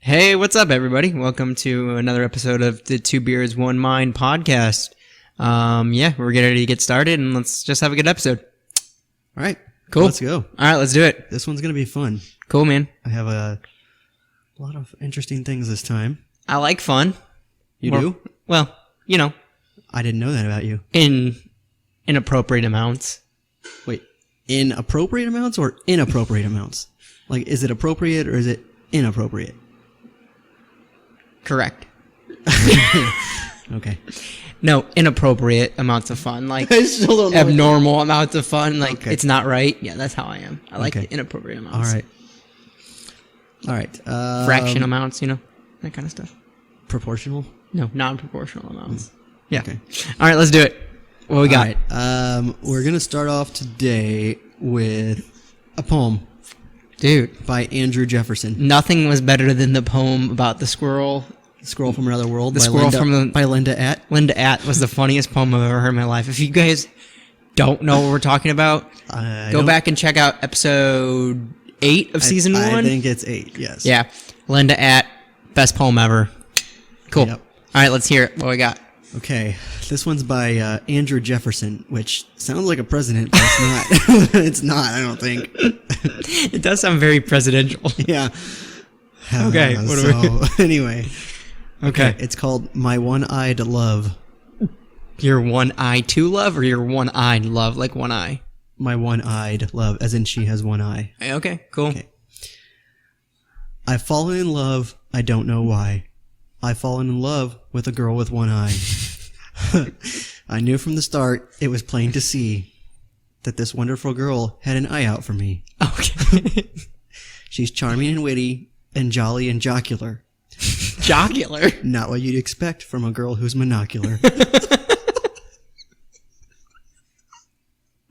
Hey, what's up, everybody? Welcome to another episode of the Two Beers, One Mind podcast. We're getting ready to get started, and let's just have a good episode. All right. Cool. Let's go. All right, let's do it. This one's going to be fun. Cool, man. I have a lot of interesting things this time. I like fun. You do? Well, you know, I didn't know that about you. in appropriate amounts. Wait, in appropriate amounts or inappropriate amounts? Like, is it appropriate or is it inappropriate? Correct. Okay. No, inappropriate amounts of fun. Like, I still don't know. abnormal amounts of fun. Like, Okay. it's not right. Yeah, that's how I am. I like Okay. the inappropriate All amounts. right. Fraction amounts, you know, that kind of stuff. Proportional? No, non-proportional amounts. Yeah. Okay. All right, let's do it. What we got? All right. We're going to start off today with a poem Dude, by Andrew Jefferson. nothing was better than the poem about the squirrel. Squirrel from Another World The by squirrel Linda, from the- by Linda Att. Linda Att was the funniest poem I've ever heard in my life. If you guys don't know what we're talking about, go back and check out episode 8 of season 1. I think it's 8, yes. Yeah. Linda Att, best poem ever. Cool. Yep. All right, let's hear it. What we got? Okay, this one's by Andrew Jefferson, which sounds like a president, but it's not. It's not, I don't think. It does sound very presidential. Yeah. Okay, what do so, anyway. Okay. It's called My One-Eyed Love. Your one eye to love or your one-eyed love, like one eye? My One-Eyed Love, as in she has one eye. Okay, cool. Okay. I've fallen in love, I don't know why. I've fallen in love with a girl with one eye. I knew from the start, it was plain to see, that this wonderful girl had an eye out for me. Okay. She's charming and witty, and jolly and jocular. Jocular. Not what you'd expect from a girl who's monocular.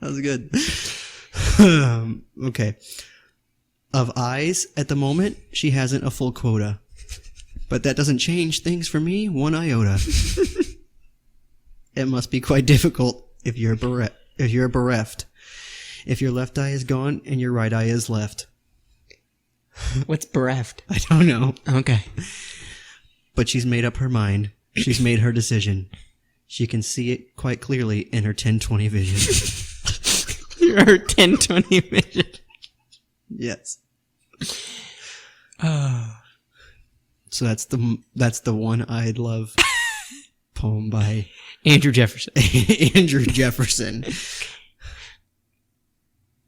That was good. Okay. Of eyes, at the moment, she hasn't a full quota. But that doesn't change things for me one iota. It must be quite difficult if you're bereft. If your left eye is gone and your right eye is left. What's bereft? I don't know. Okay. But she's made up her mind. She's made her decision. She can see it quite clearly in her 10/20 vision. Your 10/20 vision. Yes. Oh. So that's the One-Eyed Love poem by Andrew Jefferson. Andrew Jefferson.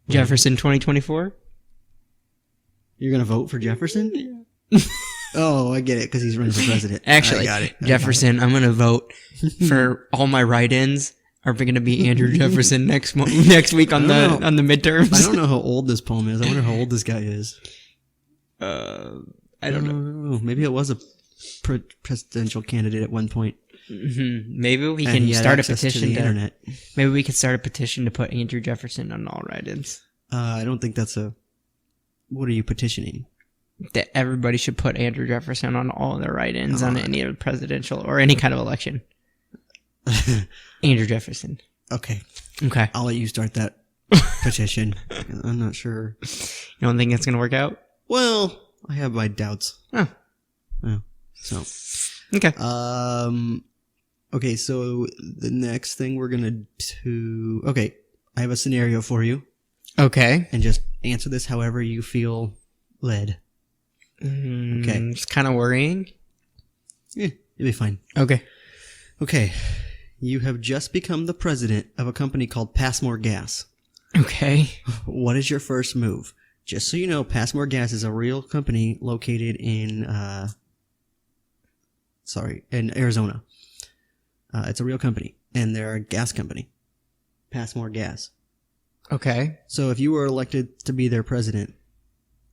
Jefferson 2024? You're gonna vote for Jefferson? Yeah. Oh, I get it, because he's running for president. Actually, I got it. Jefferson, I'm going to vote for all my write-ins are going to be Andrew Jefferson next week on the midterms. I don't know how old this poem is. I wonder how old this guy is. I don't know. Maybe it was a presidential candidate at one point. Mm-hmm. Maybe we And can he had start a access to petition the internet. Maybe we could start a petition to put Andrew Jefferson on all write-ins. I don't think that's a... What are you petitioning? That everybody should put Andrew Jefferson on all their write-ins on any presidential or any kind of election. Andrew Jefferson. Okay. Okay. I'll let you start that petition. I'm not sure. You don't think it's going to work out? Well, I have my doubts. Oh. Yeah. So. Okay. Okay, so the next thing we're gonna do... Okay, I have a scenario for you. Okay. And just answer this however you feel led. Okay. It's kind of worrying. Yeah, you'll be fine. Okay. Okay, you have just become the president of a company called Passmore Gas. Okay. What is your first move? Just so you know, Passmore Gas is a real company located in Arizona. It's a real company, and they're a gas company. Passmore Gas. Okay. So if you were elected to be their president,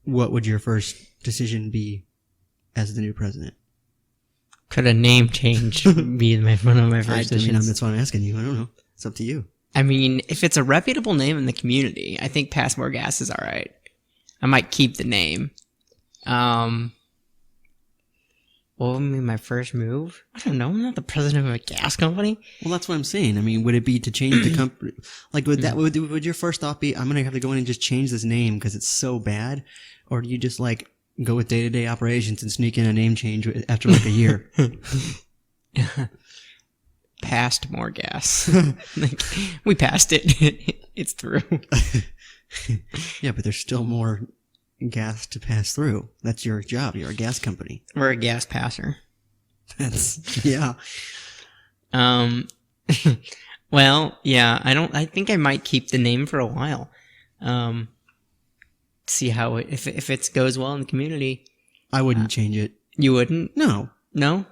what would your first decision be as the new president? Could a name change be one of my first decisions? That's what I'm asking you. I don't know. It's up to you. I mean, if it's a reputable name in the community, I think Passmore Gas is all right. I might keep the name. What would be my first move? I don't know. I'm not the president of a gas company. Well, that's what I'm saying. I mean, would it be to change the company? Like, would your first thought be, I'm going to have to go in and just change this name because it's so bad? Or do you just, like, go with day-to-day operations and sneak in a name change after like a year. Passed more gas. Like, we passed it. It's through. Yeah, but there's still more gas to pass through. That's your job. You're a gas company. We're a gas passer. That's yeah. Well, yeah, I think I might keep the name for a while. See how if it goes well in the community. I wouldn't change it. You wouldn't? No. No?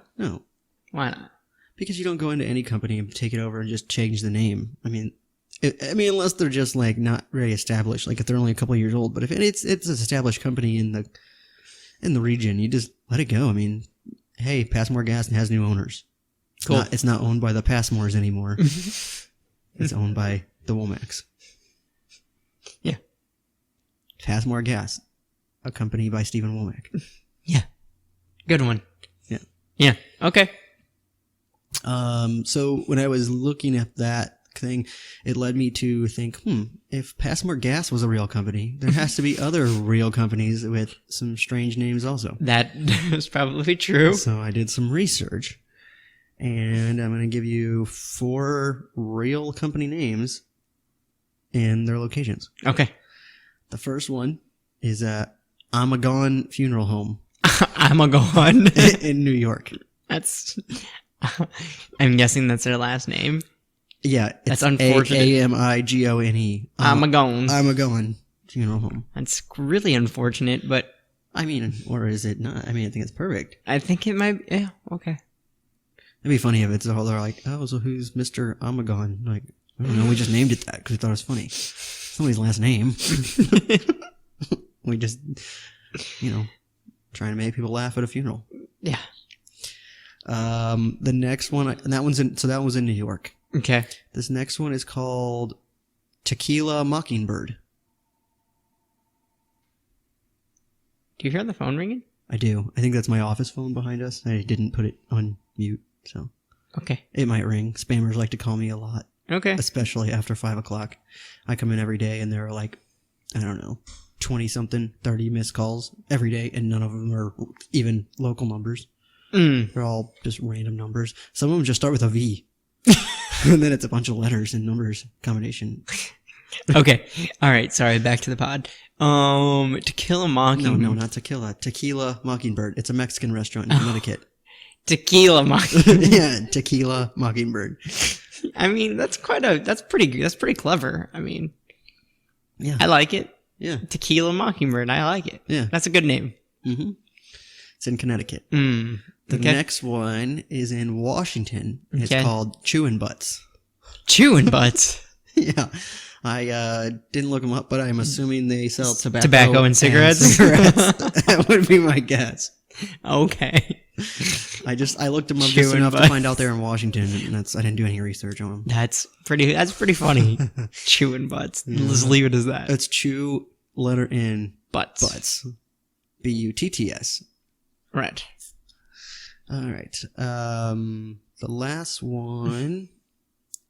Why not? Because you don't go into any company and take it over and just change the name. I mean, unless they're just like not very established, like if they're only a couple of years old. But if it's an established company in the region, you just let it go. I mean, hey, Passmore Gas has new owners. Cool. It's not owned by the Passmores anymore. It's owned by the Womacs. Yeah. Passmore Gas, a company by Stephen Womack. Yeah. Good one. Yeah. Yeah. Okay. So when I was looking at that thing, it led me to think, if Passmore Gas was a real company, there has to be other real companies with some strange names also. That is probably true. So I did some research, and I'm going to give you 4 real company names and their locations. Okay. The first one is Amagon Funeral Home. Amagon. In New York. That's... I'm guessing that's their last name. Yeah. That's unfortunate. Amigone. Amagon. Amagon Funeral Home. That's really unfortunate, but... I mean, or is it not? I mean, I think it's perfect. I think it might... Yeah, okay. It'd be funny if it's all they're like, oh, so who's Mr. Amagon? Like, I don't know, we just named it that because we thought it was funny. Somebody's last name. We just, trying to make people laugh at a funeral. Yeah. The next one, that was in New York. Okay. This next one is called Tequila Mockingbird. Do you hear the phone ringing? I do. I think that's my office phone behind us. I didn't put it on mute, so. Okay. It might ring. Spammers like to call me a lot. Okay. Especially after 5 o'clock. I come in every day and there are like, I don't know, 20-something, 30 missed calls every day, and none of them are even local numbers. They're all just random numbers. Some of them just start with a V. And then it's a bunch of letters and numbers combination. Okay. All right. Sorry. Back to the pod. Tequila Mockingbird. No, not Tequila. Tequila Mockingbird. It's a Mexican restaurant in Connecticut. Tequila Mockingbird. Yeah, Tequila Mockingbird. I mean, that's pretty clever. I mean, yeah, I like it. Yeah. Tequila Mockingbird. I like it. Yeah. That's a good name. Mm-hmm. It's in Connecticut. The Okay. next one is in Washington. It's Okay. called Chewin' Butts. Chewing Butts. Yeah. I didn't look them up, but I'm assuming they sell Tobacco and cigarettes? That would be my guess. Okay. I looked them up just Chewin' enough Butts. to find out they're in Washington, and I didn't do any research on them. That's pretty funny. Chewing Butts. Let's leave it as that. It's chew, letter N, Butts. butts. Butts. Right. All right. The last one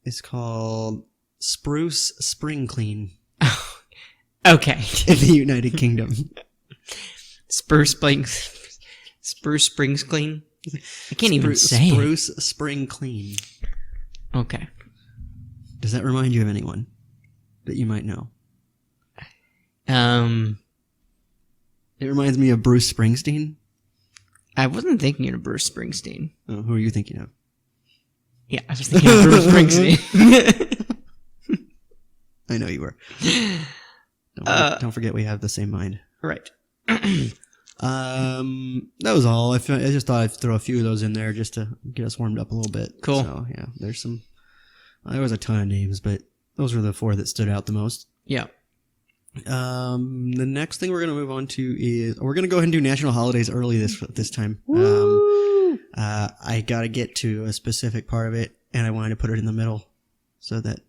is called Spruce Spring Clean Okay. in the United Kingdom. Spruce Springs Clean. I can't even say it. Spruce Spring Clean. Okay. Does that remind you of anyone that you might know? It reminds me of Bruce Springsteen. I wasn't thinking of Bruce Springsteen. Oh, who are you thinking of? Yeah, I was thinking of Bruce Springsteen. I know you were. Don't forget we have the same mind. Right. That was all. I just thought I'd throw a few of those in there just to get us warmed up a little bit. Cool. So yeah, there was a ton of names, but those were the 4 that stood out the most. Yeah. The next thing we're going to move on to is we're going to go ahead and do national holidays early this time. I got to get to a specific part of it, and I wanted to put it in the middle so that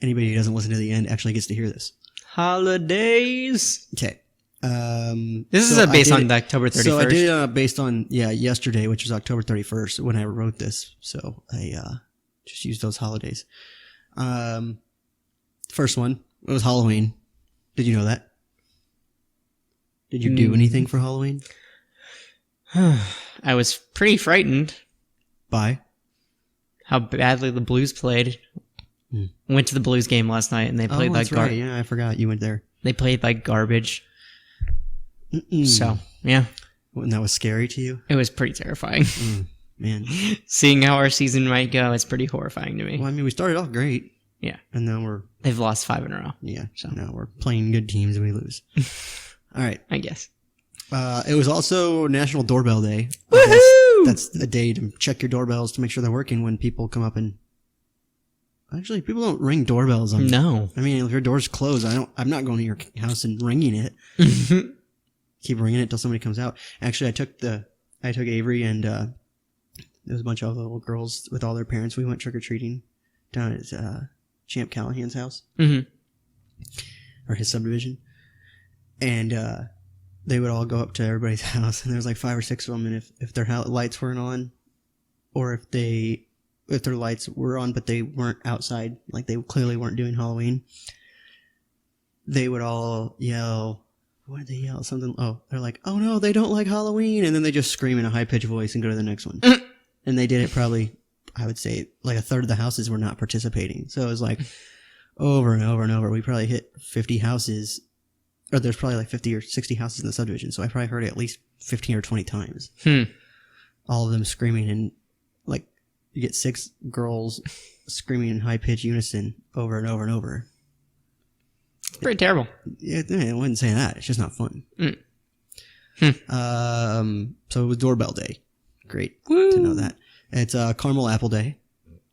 anybody who doesn't listen to the end actually gets to hear this. Holidays. Okay. This is based on October 31st. So I did based on yesterday, which was October 31st when I wrote this. So I just used those holidays. First one, it was Halloween. Did you know that? Did you do anything for Halloween? I was pretty frightened Bye. how badly the Blues played. Went to the Blues game last night, and they played like right. Yeah, I forgot you went there. They played like garbage. So yeah, And that was scary to you? it was pretty terrifying. Man. Seeing how our season might go, it's pretty horrifying to me. Well, I mean, we started off great. Yeah, And now they've lost 5 in a row. now we're playing good teams and we lose. All right. I guess. It was also National Doorbell Day. Woohoo! That's a day to check your doorbells to make sure they're working when people come up and... Actually, people don't ring doorbells on... No. I mean, if your door's closed, I'm not going to your house and ringing it. Keep ringing it till somebody comes out. Actually, I took Avery and there was a bunch of little girls with all their parents. We went trick-or-treating down at Champ Callahan's house. Or his subdivision. And they would all go up to everybody's house, and there was like 5 or 6 of them, and if their lights weren't on, or if their lights were on but they weren't outside, like they clearly weren't doing Halloween, they would all yell. What did they yell? Something. Oh, they're like, oh no, they don't like Halloween, and then they just scream in a high-pitched voice and go to the next one. And they did it probably, I would say, like a third of the houses were not participating. So it was like over and over and over. We probably hit 50 houses, or there's probably like 50 or 60 houses in the subdivision. So I probably heard it at least 15 or 20 times. All of them screaming, and like you get 6 girls screaming in high-pitched unison over and over and over. It's pretty terrible. Yeah, I wouldn't say that. It's just not fun. So it was Doorbell Day. Great to know that. It's Caramel Apple Day.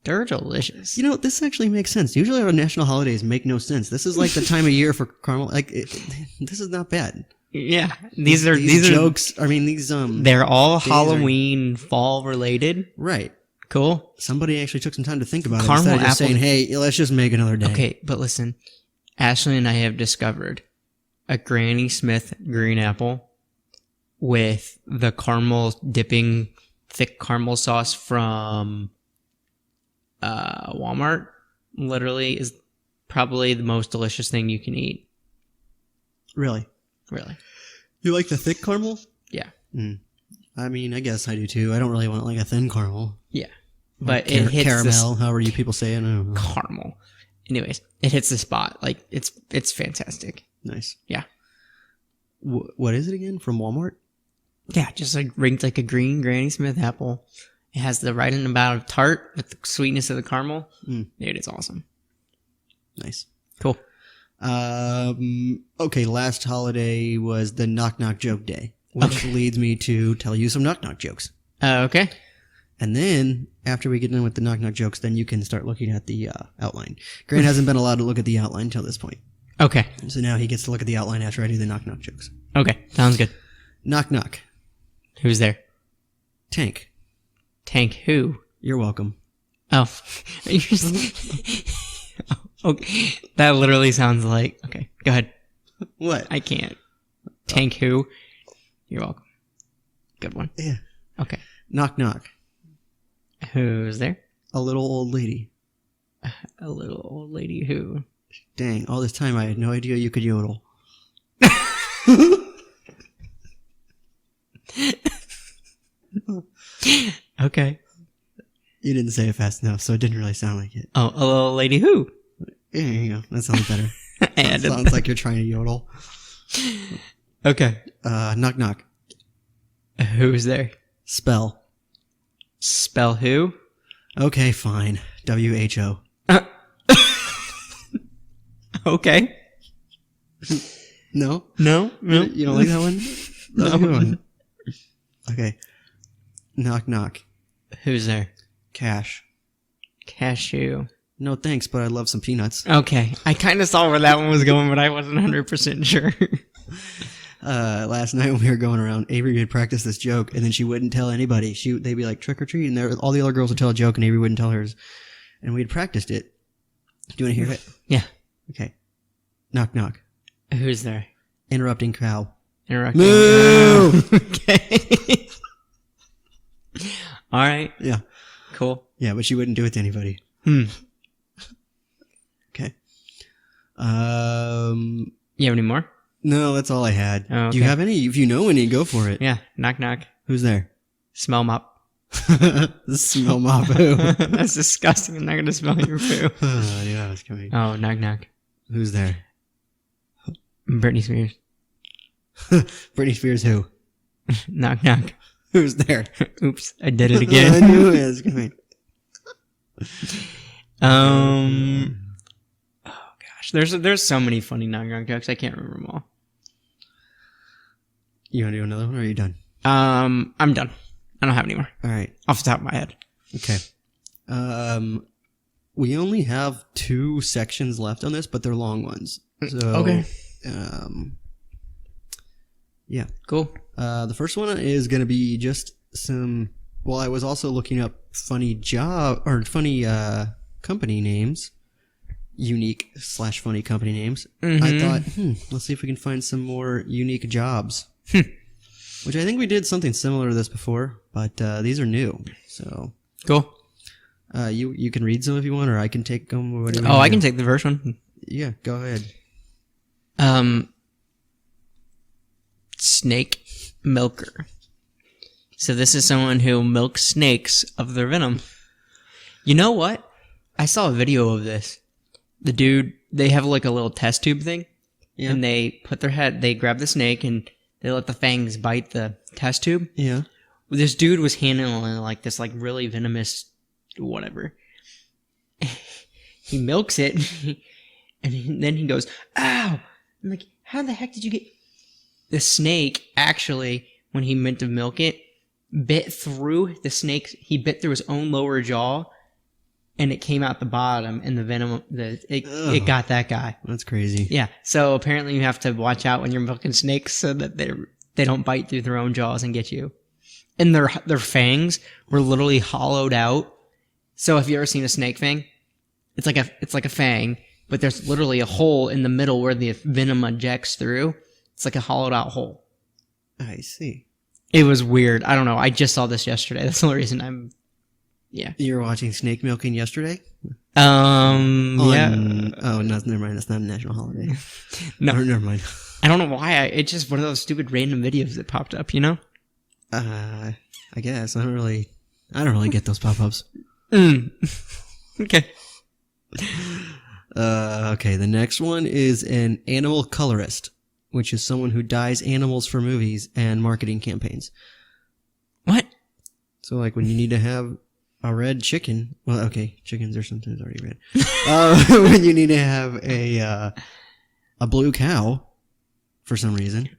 They're delicious. You know, this actually makes sense. Usually our national holidays make no sense. This is like the time of year for caramel. Like, this is not bad. Yeah, these are jokes. I mean, these they're all Halloween fall related. Right. Cool. Somebody actually took some time to think about it Caramel instead of just apple- saying, "Hey, let's just make another day." Okay, but listen, Ashley and I have discovered a Granny Smith green apple with the caramel dipping thick caramel sauce from Walmart. Literally is probably the most delicious thing you can eat. Really? Really. You like the thick caramel? Yeah. I mean, I guess I do too. I don't really want like a thin caramel. Yeah. But it hits caramel, however you people say it. I don't know. Caramel. Anyways, it hits the spot. Like it's fantastic. Nice. Yeah. What is it again? From Walmart? Yeah, just like a green Granny Smith apple. It has the right amount of tart with the sweetness of the caramel. Dude, it's awesome. Nice. Cool. Okay, last holiday was the Knock Knock Joke Day, which leads me to tell you some Knock Knock jokes. Okay. And then, after we get in with the Knock Knock jokes, then you can start looking at the outline. Grant hasn't been allowed to look at the outline till this point. Okay. So now he gets to look at the outline after I do the Knock Knock jokes. Okay, sounds good. Knock Knock. Who's there? Tank. Tank who? You're welcome. Oh. Okay. That literally sounds like... Okay, go ahead. What? I can't. Tank who? You're welcome. Good one. Yeah. Okay. Knock Knock. Who's there? A little old lady. A little old lady who? Dang, all this time I had no idea you could yodel. Okay. You didn't say it fast enough, so it didn't really sound like it. Oh, a little lady who? Yeah, there you go. That sounds better. And Sounds like you're trying to yodel. okay. Knock Knock. Who's there? Spell. Spell who? Okay, fine. WHO. Okay. No? No? No? You don't like that one? That was a good one. Okay. Knock Knock. Who's there? Cash. Cashew. No thanks, but I'd love some peanuts. Okay. I kind of saw where that one was going, but I wasn't 100% sure. Last night when we were going around, Avery would practice this joke, and then she wouldn't tell anybody. They'd be like, trick or treat, and all the other girls would tell a joke, and Avery wouldn't tell hers. And we'd practiced it. Do you want to hear it? Yeah. Okay. Knock Knock. Who's there? Interrupting cow. Interrupting. Moo! Okay. All right. Yeah. Cool. Yeah, but she wouldn't do it to anybody. Okay. You have any more? No, that's all I had. Oh, Do you okay. have any? If you know any, go for it. Yeah, knock knock. Who's there? Smell mop. Smell my poo. That's disgusting. I'm not gonna smell your poo. Yeah, it's coming. Oh, knock knock. Who's there? Britney Spears. Britney Spears. Who? Knock knock. Who's there? Oops, I did it I again. knew it was coming. Oh gosh, there's so many funny knock knock jokes. I can't remember them all. You want to do another one, or are you done? I'm done. I don't have any more All right. off the top of my head. Okay. We only have 2 sections left on this, but they're long ones. So, Okay. Yeah. Cool. The first one is going to be just some. Well, I was also looking up funny company names, unique / funny company names. I thought, let's see if we can find some more unique jobs. Which I think we did something similar to this before, but these are new. So Cool. you can read some if you want, or I can take them. Whatever. Oh, I can take the first one. Yeah, go ahead. Snake milker. So this is someone who milks snakes of their venom. You know what? I saw a video of this. The dude, they have like a little test tube thing, Yeah. and they grab the snake and they let the fangs bite the test tube. Yeah. This dude was handling like this like really venomous whatever. He milks it, and then he goes, "Ow!" I'm like, "How the heck did you get?" The snake actually, when he meant to milk it, bit through the snake. He bit through his own lower jaw, and it came out the bottom, and the venom, it got that guy. That's crazy. Yeah. So apparently, you have to watch out when you're milking snakes so that they don't bite through their own jaws and get you. And their fangs were literally hollowed out. So have you ever seen a snake fang? It's like a fang, but there's literally a hole in the middle where the venom ejects through. It's like a hollowed out hole. I see. It was weird. I don't know. I just saw this yesterday. That's the only reason yeah. You were watching snake milking yesterday? Yeah. Oh, no, never mind. That's not a national holiday. No. Or, never mind. I don't know why. It's just one of those stupid random videos that popped up, you know? I guess I don't really get those pop-ups. Okay. Okay. The next one is an animal colorist, which is someone who dyes animals for movies and marketing campaigns. What? So, like, when you need to have a red chicken, well, okay, chickens are sometimes already red. When you need to have a blue cow, for some reason,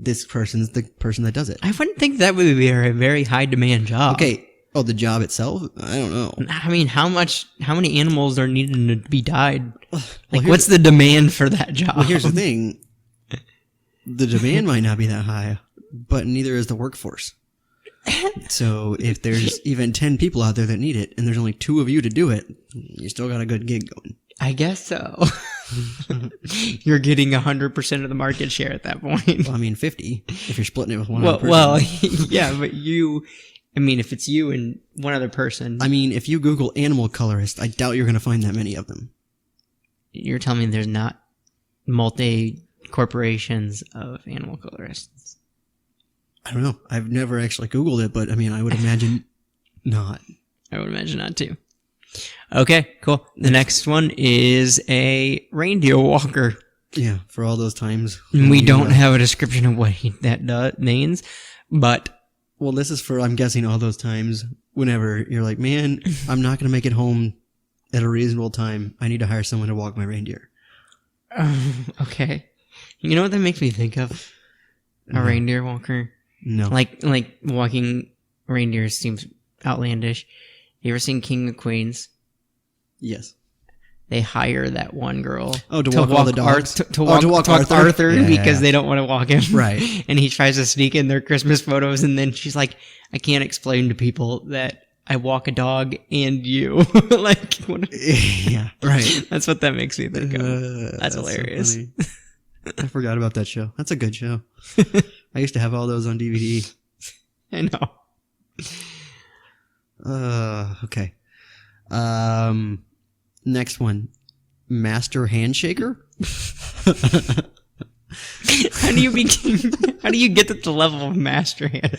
this person's the person that does it. I wouldn't think that would be a very high demand job. Okay. Oh, the job itself? I don't know. I mean, how many animals are needed to be dyed? Like, here's- what's the demand for that job? Well, here's the thing. The demand might not be that high, but neither is the workforce. So if there's even 10 people out there that need it, and there's only 2 of you to do it, you still got a good gig going. I guess so. You're getting 100% of the market share at that point. Well, I mean, 50 if you're splitting it with one other person. Well, yeah, but if it's you and one other person, I mean, if you Google animal colorist, I doubt you're going to find that many of them. you're telling me there's not multi-corporations of animal colorists. I don't know. I've never actually Googled it, but I mean, I would imagine not. I would imagine not too. Okay, cool. The next one is a reindeer walker. Yeah, for all those times. We don't have a description of what that means, but Well, this is for, I'm guessing, all those times whenever you're like, man, I'm not going to make it home at a reasonable time. I need to hire someone to walk my reindeer. okay. You know what that makes me think of? A reindeer walker. No. Like walking reindeers seems outlandish. You ever seen King of Queens? Yes. They hire that one girl. Oh, to walk all the dogs? To walk Arthur Yeah. because they don't want to walk him. Right. And he tries to sneak in their Christmas photos, and then she's like, I can't explain to people that I walk a dog and you. Like, what? Yeah, right. That's what that makes me think of. That's so hilarious. funny. I forgot about that show. That's a good show. I used to have all those on DVD. I know. Okay. Next one. Master Handshaker? How do you how do you get to the level of master hand?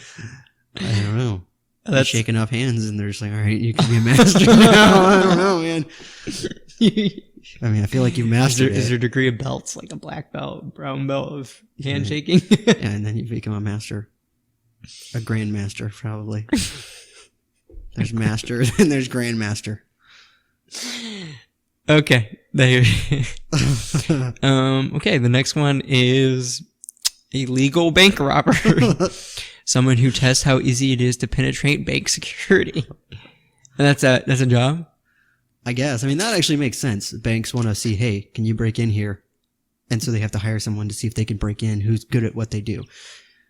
I don't know. They're That's shaking off hands, and they're just like, all right, you can be a master now. I don't know, man. I mean, I feel like you mastered is it. there a degree of belts, like a black belt, brown belt of handshaking? Yeah, and then you become a master. A grandmaster, probably. There's master, and there's grandmaster. Okay. There. Okay, the next one is a legal bank robber. Someone who tests how easy it is to penetrate bank security. And that's a job? I guess. I mean, that actually makes sense. Banks want to see, hey, can you break in here? And so they have to hire someone to see if they can break in who's good at what they do.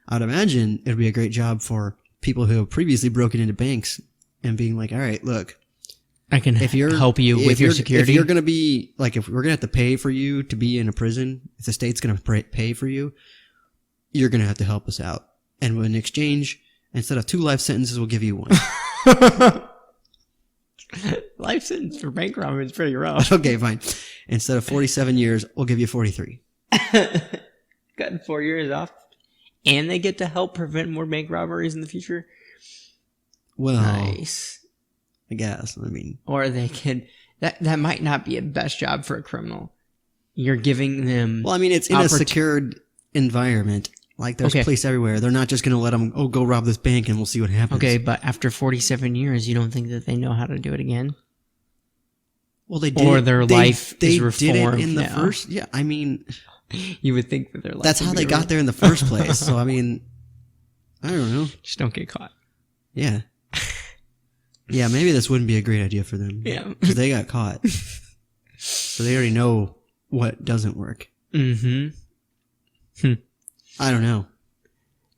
I'd imagine it'd be a great job for people who have previously broken into banks and being like, all right, look, I can help you with your security. If you're going to be, like, if we're going to have to pay for you to be in a prison, if the state's going to pay for you, you're going to have to help us out. And in exchange, instead of 2 life sentences, we'll give you 1. Life sentence for bank robbery is pretty rough. Okay, fine. Instead of 47 years, we'll give you 43. Gotten 4 years off. And they get to help prevent more bank robberies in the future. Well, Nice. I guess. I mean, Or they could... That might not be a best job for a criminal. You're giving them... well, I mean, it's in a secured environment. Like, there's Okay. police everywhere. They're not just going to let them, go rob this bank and we'll see what happens. Okay, but after 47 years, you don't think that they know how to do it again? Well, they did. Or their life they is did reformed it in the now. first. Yeah, I mean, You would think that their life that's would how be they got there in the first place. So, I mean, I don't know. Just don't get caught. Yeah. Yeah, maybe this wouldn't be a great idea for them. Yeah. Because they got caught. So they already know what doesn't work. Mm-hmm. I don't know.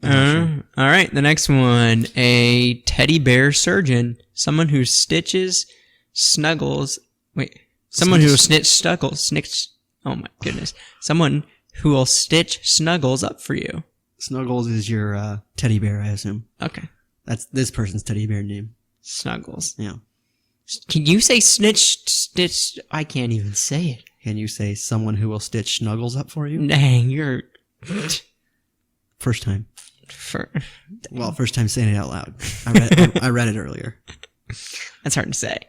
I'm not sure. All right, the next one. A teddy bear surgeon. Someone who stitches, snuggles... Wait. Someone who snuggles... Oh my goodness. Someone who will stitch snuggles up for you. Snuggles is your teddy bear, I assume. Okay. That's this person's teddy bear name. Snuggles. Yeah. Can you say stitch? I can't even say it. Can you say someone who will stitch snuggles up for you? Dang, you're... First time. For, Well, first time saying it out loud. I read it earlier. that's hard to say.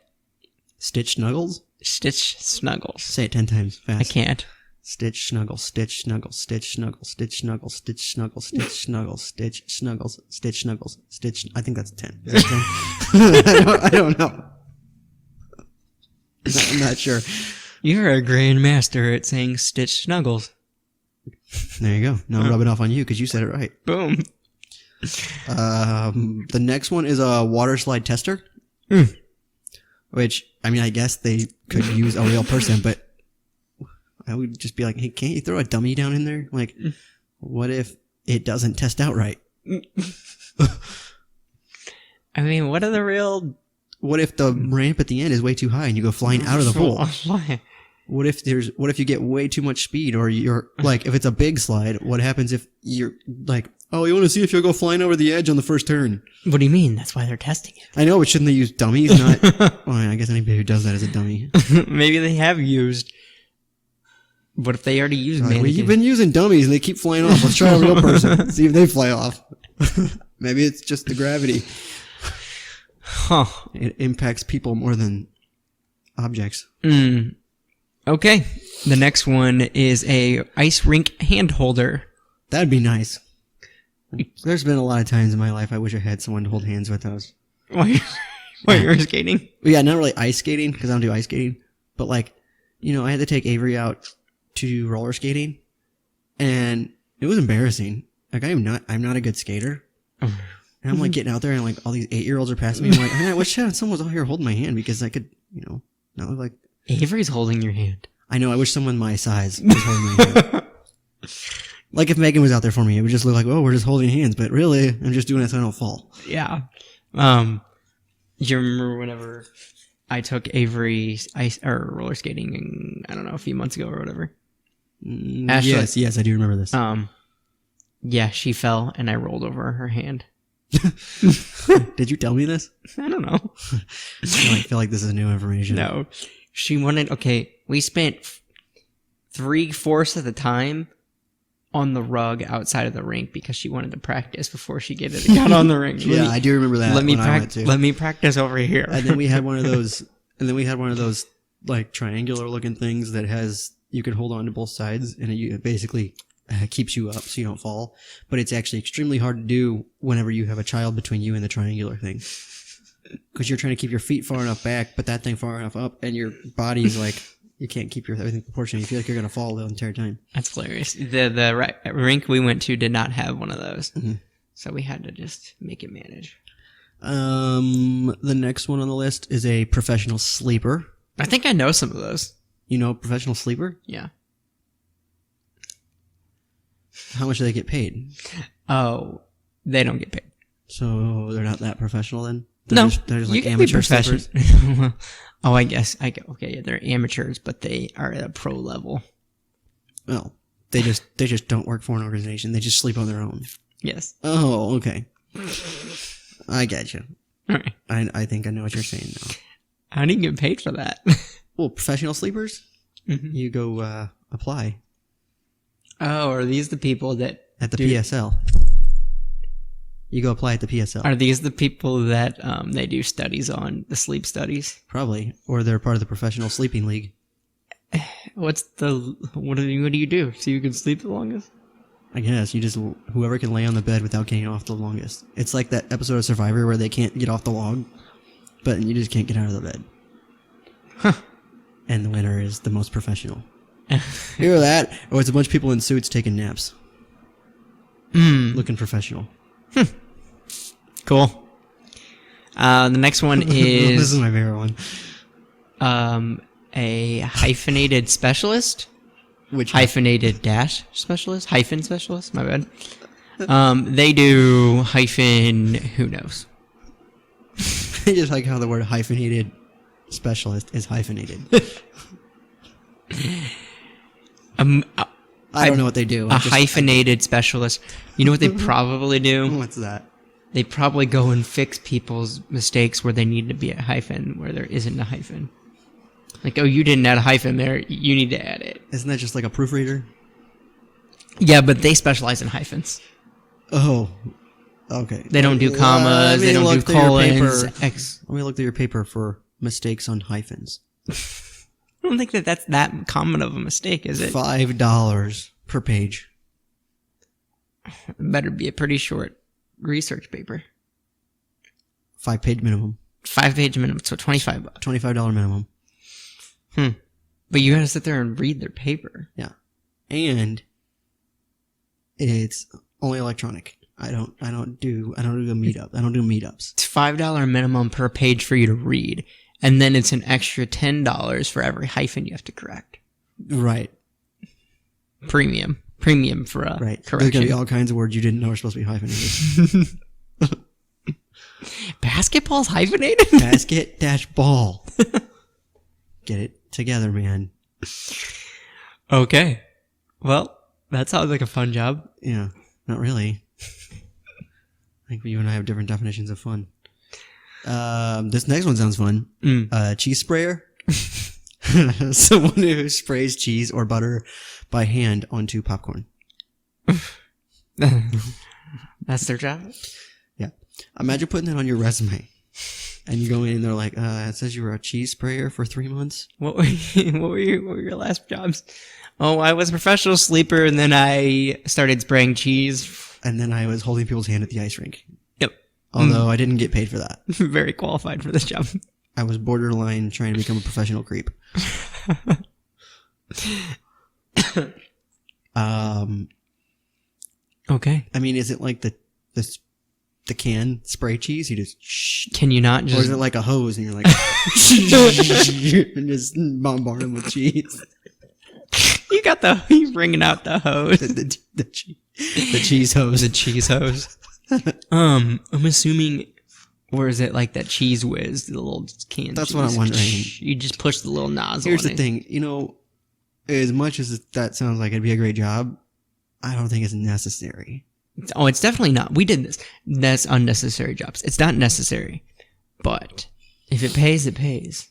Stitch snuggles? Stitch snuggles. Say it 10 times fast. I can't. Stitch snuggles, stitch snuggles, stitch snuggles, stitch snuggles, stitch snuggles, stitch snuggles, stitch snuggles, stitch snuggles, stitch. I think that's 10. Is that 10? I don't know. I'm not sure. You're a grandmaster at saying stitch snuggles. There you go. Now I'm rubbing off on you because you said it right. Boom. The next one is a water slide tester. Which, I mean, I guess they could use a real person, but I would just be like, hey, can't you throw a dummy down in there? Like, what if it doesn't test out right? I mean, what are the real... What if the ramp at the end is way too high and you go flying out of the pool? Why? What if you get way too much speed, or you're like, if it's a big slide, what happens if you're like, oh, you want to see if you'll go flying over the edge on the first turn? What do you mean? That's why they're testing it. I know, but shouldn't they use dummies? Not. Well, I guess anybody who does that is a dummy. Maybe they have used... What if they already used Like, mannequins? you've been using dummies and they keep flying off. Let's try a real person. See if they fly off. Maybe it's just the gravity. Huh. It impacts people more than objects. Okay. The next one is a ice rink hand holder. That'd be nice. There's been a lot of times in my life I wish I had someone to hold hands with. While you're skating? Yeah, not really ice skating because I don't do ice skating, but like, you know, I had to take Avery out to do roller skating, and it was embarrassing. Like, I'm not a good skater, and I'm like getting out there, and like all these 8-year-olds are passing me. I'm like, man, I wish someone was out here holding my hand because I could, you know, not look like. Avery's holding your hand. I know. I wish someone my size was holding my hand. Like if Megan was out there for me, it would just look like, oh, we're just holding hands, but really, I'm just doing it so I don't fall. Yeah. You remember whenever I took Avery roller skating, I don't know, a few months ago or whatever. Ashley, Yes, I do remember this. Yeah, she fell and I rolled over her hand. Did you tell me this? I don't know. I feel like this is new information. No. She wanted, we spent 3/4 of the time on the rug outside of the rink because she wanted to practice before she got on the rink. Yeah, I do remember that. Let me when I went to. Let me practice over here. And then we had one of those. Like triangular looking things that has you can hold on to both sides, and it basically keeps you up so you don't fall. But it's actually extremely hard to do whenever you have a child between you and the triangular thing, because you're trying to keep your feet far enough back, but that thing far enough up, and your body's like you can't keep your everything proportional. You feel like you're gonna fall the entire time. That's hilarious. The rink we went to did not have one of those, so we had to just make it manage. The next one on the list is a professional sleeper. I think I know some of those. You know, professional sleeper. Yeah. How much do they get paid? Oh, they don't get paid. So they're not that professional then? No, they're just you like can amateur be professional. sleepers? Oh, I guess. Okay, yeah, they're amateurs, but they are at a pro level. Well, they just don't work for an organization. They just sleep on their own. Yes. Oh, okay. I get you. All right. I think I know what you're saying now. How do you get paid for that? Well, professional sleepers? Mm-hmm. You go apply. Oh, are these the people that... At the PSL. You go apply at the PSL. Are these the people that they do studies on, the sleep studies? Probably. Or they're part of the professional sleeping league. What do you do so you can sleep the longest? I guess. Whoever can lay on the bed without getting off the longest. It's like that episode of Survivor where they can't get off the log, but you just can't get out of the bed. Huh. And the winner is the most professional. Hear that? Or it's a bunch of people in suits taking naps. Looking professional. Cool. The next one This is is my favorite one. a hyphenated specialist. Which Hyphenated dash specialist? Hyphen specialist? My bad. They do hyphen who knows. I just like how the word hyphenated specialist is hyphenated. I don't know what they do. Hyphenated specialist. You know what they probably do? What's that? They probably go and fix people's mistakes where they need to be a hyphen, where there isn't a hyphen. Like, oh, you didn't add a hyphen there. You need to add it. Isn't that just like a proofreader? Yeah, but they specialize in hyphens. Oh, okay. They don't do commas. They don't do colons. Let me look through your paper for mistakes on hyphens. I don't think that's that common of a mistake, is it? $5 per page. It better be a pretty short research paper. 5-page minimum. 5-page minimum, so $25. $25 minimum. But you gotta sit there and read their paper. Yeah. And it's only electronic. I don't do a meetup. I don't do meetups. It's $5 minimum per page for you to read. And then it's an extra $10 for every hyphen you have to correct. Right. Premium for a Right. There's correction. gonna be all kinds of words you didn't know were supposed to be hyphenated. Basketball's hyphenated? Basket-ball. Get it together, man. Okay. Well, that sounds like a fun job. Yeah. Not really. I think you and I have different definitions of fun. This next one sounds fun. Cheese sprayer. Someone who sprays cheese or butter by hand onto popcorn. That's their job? Yeah. Imagine putting that on your resume. And you go in and they're like, it says you were a cheese sprayer for 3 months. What were your last jobs? Oh, I was a professional sleeper, and then I started spraying cheese. And then I was holding people's hand at the ice rink. Yep. Although I didn't get paid for that. Very qualified for this job. I was borderline trying to become a professional creep. Okay. I mean, is it like the can spray cheese? You just Can you not or just... is it like a hose and you're like and just bombard them with cheese? You bringing out the hose. The cheese hose. The cheese hose. I'm assuming, or is it like that Cheese Whiz, the little can? That's cheese? what I'm wondering. You just push the little nozzle. Here's in the it. thing, as much as that sounds like it'd be a great job, I don't think it's necessary. Oh, it's definitely not. We did this. That's unnecessary jobs. It's not necessary, but if it pays, it pays.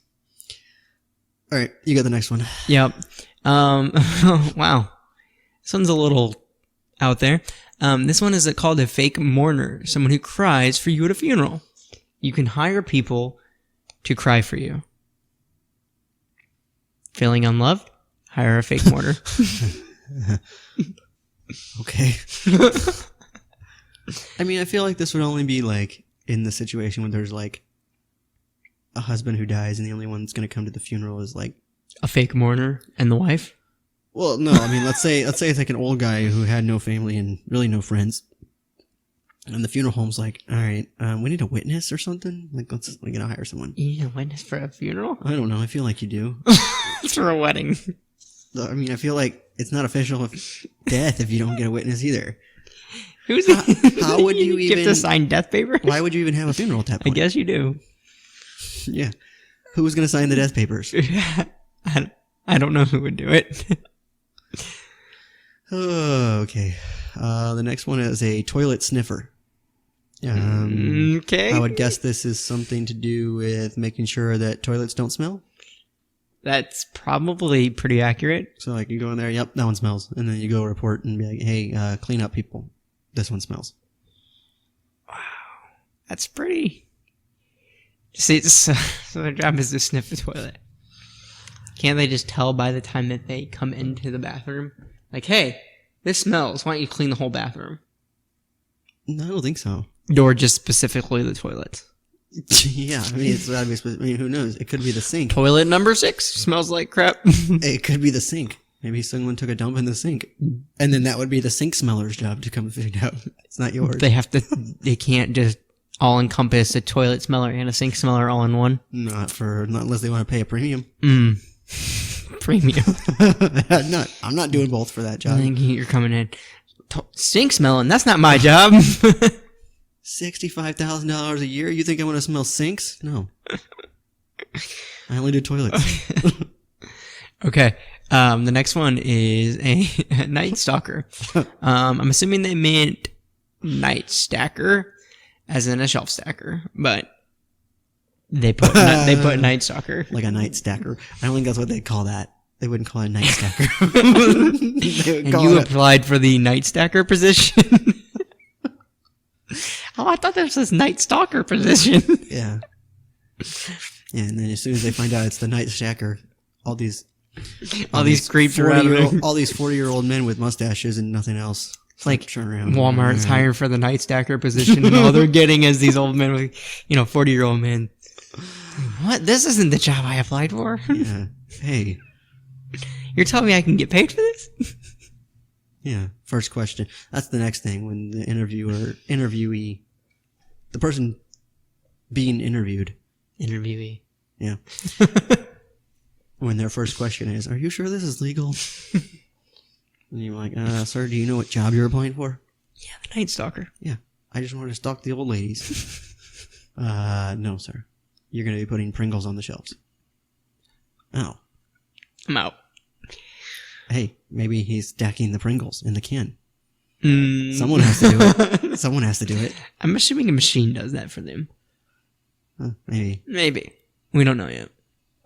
All right, you got the next one. Yep. Wow. This one's a little out there. This one is called a fake mourner, someone who cries for you at a funeral. You can hire people to cry for you. Feeling unloved? Hire a fake mourner. Okay. I mean, I feel like this would only be like in the situation when there's like a husband who dies and the only one that's going to come to the funeral is like A fake mourner and the wife? well, no, I mean, let's say it's like an old guy who had no family and really no friends. And the funeral home's like, all right, we need a witness or something. Like, we gotta hire someone. You need a witness for a funeral? I don't know. I feel like you do. It's for a wedding. I mean, I feel like it's not official death if you don't get a witness either. Who's How would you get even to sign death papers? Why would you even have a funeral at that I point? guess you do. Yeah. Who was gonna sign the death papers? I don't know who would do it. Oh, okay. The next one is a toilet sniffer. Okay. I would guess this is something to do with making sure that toilets don't smell. That's probably pretty accurate. So, like, you go in there, yep, that one smells. And then you go report and be like, hey, clean up, people. This one smells. That's pretty... See, so their job is to sniff the toilet. Can't they just tell by the time that they come into the bathroom? Like, hey, this smells. Why don't you clean the whole bathroom? No, I don't think so. Or just specifically the toilets. Yeah, I mean, it's obvious. I mean, who knows? It could be the sink. Toilet number 6 smells like crap. It could be the sink. Maybe someone took a dump in the sink. And then that would be the sink smeller's job to come figure it out. It's not yours. They can't just all encompass a toilet smeller and a sink smeller all in one. Not unless they want to pay a premium. Premium. I'm not doing both for that job. I think you're coming in. Sink smelling, that's not my job. $65,000 a year? You think I want to smell sinks? No. I only do toilets. Okay. The next one is a night stalker. I'm assuming they meant night stacker, as in a shelf stacker, but they put night stalker. Like a night stacker. I don't think that's what they'd call that. They wouldn't call it a night stacker. And you applied for the night stacker position? Oh, I thought this was night stalker position. Yeah. Yeah, and then as soon as they find out it's the night stacker, all these creeps around. all these 40-year-old men with mustaches and nothing else. It's like turn around. Walmart's hiring for the night stacker position, and all they're getting is these old men with, 40-year-old men. What? This isn't the job I applied for. Yeah. Hey. You're telling me I can get paid for this? Yeah. First question. That's the next thing when the interviewee, the person being interviewed. Interviewee. Yeah. When their first question is, "Are you sure this is legal?" And you're like, "Sir, do you know what job you're applying for?" Yeah, the night stalker. Yeah. I just want to stalk the old ladies. No, sir. You're going to be putting Pringles on the shelves. Oh. I'm out. Hey, maybe he's stacking the Pringles in the can. Mm. Someone has to do it. Someone has to do it. I'm assuming a machine does that for them. Maybe. Maybe. We don't know yet.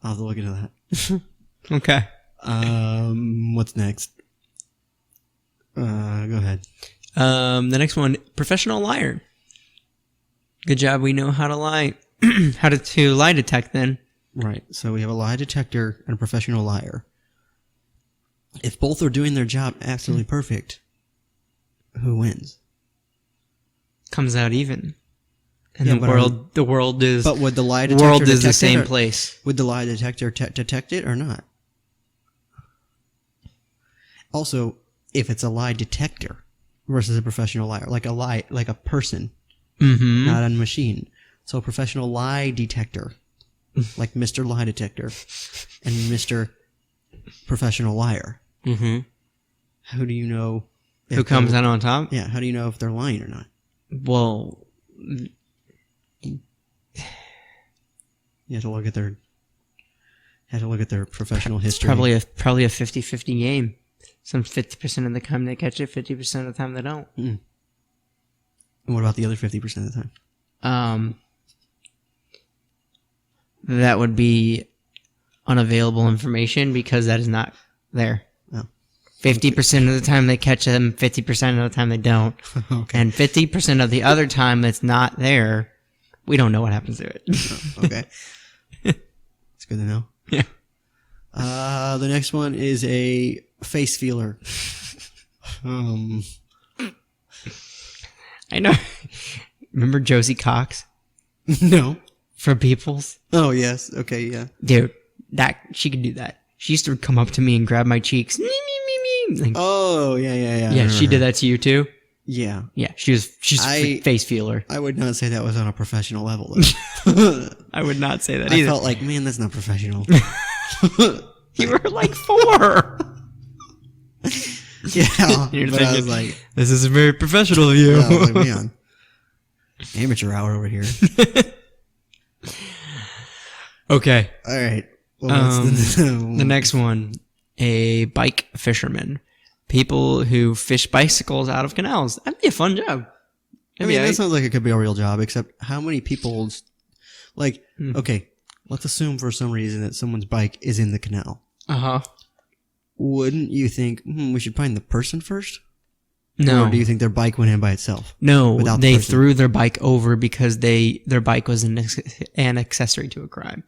I'll have to look into that. Okay. What's next? Go ahead. The next one, professional liar. Good job. We know how to lie. How to lie detect then. Right. So we have a lie detector and a professional liar. If both are doing their job absolutely perfect, who wins? Comes out even. And Yeah, the world is. But would the lie detector world is the detect same it, or place. would the lie detector detect it or not? Also, if it's a lie detector versus a professional liar, like a person, not a machine. So a professional lie detector, like Mr. Lie Detector, and Mr. Professional Liar. Mm-hmm. How do you know Who comes out on top? Yeah, how do you know if they're lying or not? Well, You have to look at their professional history. probably a 50-50 game. Some 50% of the time they catch it, 50% of the time they don't. And what about the other 50% of the time? That would be unavailable information because that is not there. Oh. 50% of the time they catch them, 50% of the time they don't. Okay. And 50% of the other time that's not there, we don't know what happens to it. Okay. It's good to know. Yeah. The next one is a face feeler. I know. Remember Josie Cox No. from Peoples? Oh, yes. Okay, yeah. Dude, she could do that. She used to come up to me and grab my cheeks. Me, me, me, me. Like, Oh, yeah. yeah, she did that to you too? Yeah. Yeah, she's face feeler. I would not say that was on a professional level, though. I would not say that I either. felt like, man, that's not professional. You were like 4. Yeah. You're but I was thinking, like, this is very professional of you. yeah, I was like, man, amateur hour over here. Okay. All right. Well, what's The next one, a bike fisherman. People who fish bicycles out of canals. That'd be a fun job. I mean, that sounds like it could be a real job, except how many people, like, okay, let's assume for some reason that someone's bike is in the canal. Uh-huh. Wouldn't you think, we should find the person first? No. Or do you think their bike went in by itself? No, without the they person? threw their bike over because their bike was an accessory to a crime.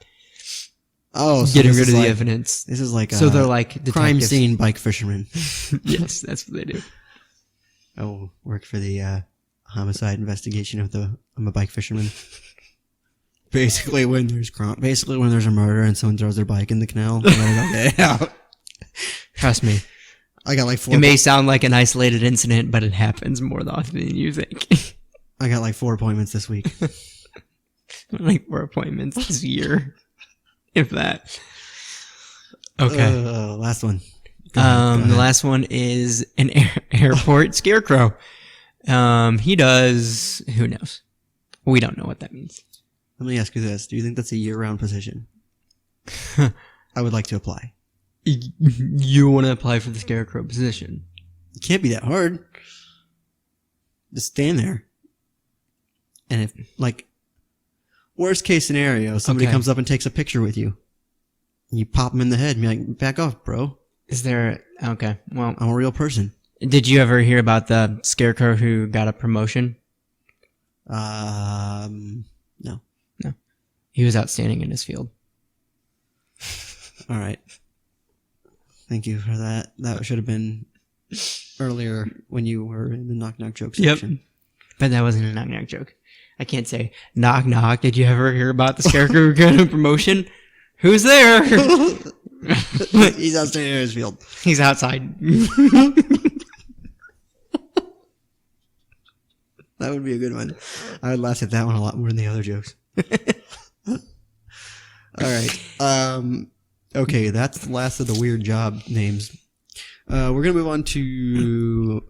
Oh, so Getting this rid is of the like- evidence. This is like So they're like crime detectives. scene bike fisherman. Yes, that's what they do. Oh, work for the homicide investigation of I'm a bike fisherman. Basically, when there's a murder and someone throws their bike in the canal, okay. Trust me. I got like 4. It may sound like an isolated incident, but it happens more often than you think. I got like 4 appointments this week. Like 4 appointments this year. If that. Okay. Last one. Go ahead. The last one is an airport scarecrow. He does, who knows? We don't know what that means. Let me ask you this: do you think that's a year-round position? I would like to apply. You want to apply for the scarecrow position? It can't be that hard. Just stand there, and if worst case scenario, somebody Okay. comes up and takes a picture with you, and you pop them in the head and be like, "Back off, bro! Is there, okay, well, I'm a real person." did you ever hear about the scarecrow who got a promotion? No. He was outstanding in his field. All right. Thank you for that. That should have been earlier when you were in the knock knock joke section. But that wasn't a knock knock joke. I can't say, knock knock, did you ever hear about the scarecrow who got a promotion? Who's there? He's outstanding in his field. He's outside. That would be a good one. I would laugh at that one a lot more than the other jokes. All right. Okay, that's the last of the weird job names. We're going to move on to,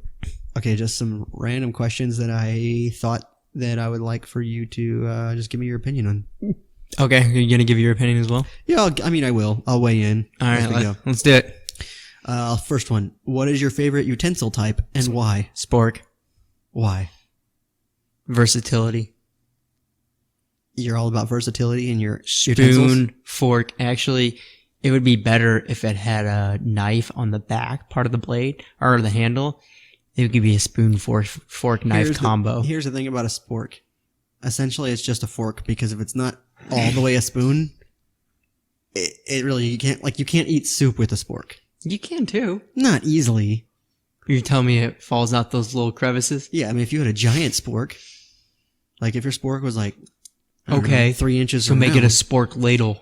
just some random questions that I thought that I would like for you to just give me your opinion on. Okay, are you going to give your opinion as well? Yeah, I will. I'll weigh in. All as right, we go. let's do it. First one. What is your favorite utensil type and why? Spork. Why? Versatility. You're all about versatility in your utensils? Spoon, fork. Actually, it would be better if it had a knife on the back part of the blade or the handle. It could be a spoon, fork, knife combo. Here's the thing about a spork. Essentially, it's just a fork because if it's not all the way a spoon, it really, you can't eat soup with a spork. You can too. Not easily. You tell me it falls out those little crevices? Yeah, I mean, if you had a giant spork, like if your spork was like, I don't Okay. know, 3 inches So make it a around, spork ladle.